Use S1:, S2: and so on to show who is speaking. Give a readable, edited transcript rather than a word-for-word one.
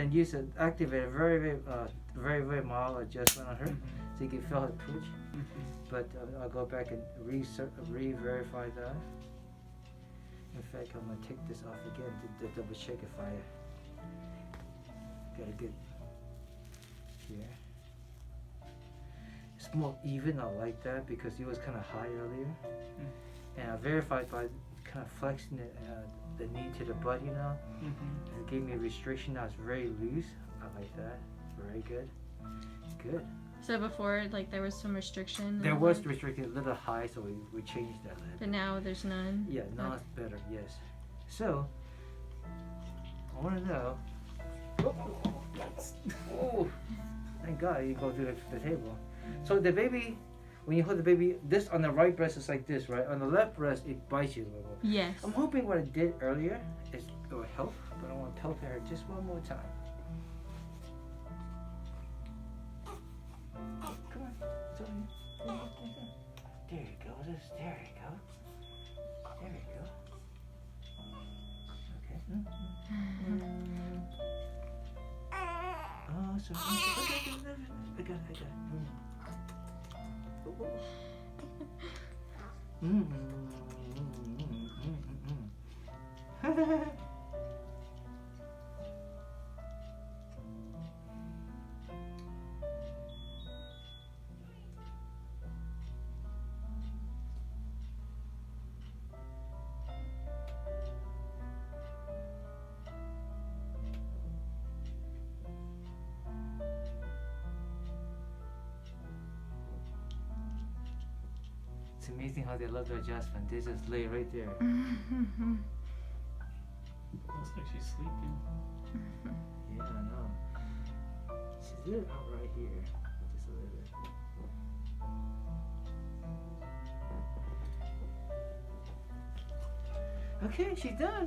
S1: And use an activator, very mild adjustment on her, so you can feel her twitch. But I'll go back and re-verify that. In fact, I'm gonna take this off again to double check if I got a good here. It's more even. I like that because it was kind of high earlier, and I verified by kind of flexing the knee to the butt. You know, it gave me a restriction. Now it's very loose. I like that. Very good. Good.
S2: So before, like, there was some restriction?
S1: There was restricted a little high, so we changed that a little.
S2: But now there's none?
S1: Yeah, now it's better, yes. So, I want to know... Oh, thank God you go to the table. So the baby, when you hold the baby, this on the right breast is like this, right? On the left breast, it bites you a little.
S2: Yes.
S1: I'm hoping what I did earlier it will help, but I want to poke her just one more time. Come on, it's over here. There you go, there you go. There you go. Okay. Oh, so I got it. It's amazing how they love the adjustment. They just lay right there.
S3: Looks like she's sleeping.
S1: Yeah, I know. She's a little out right here. Just a little bit. Okay, she's done.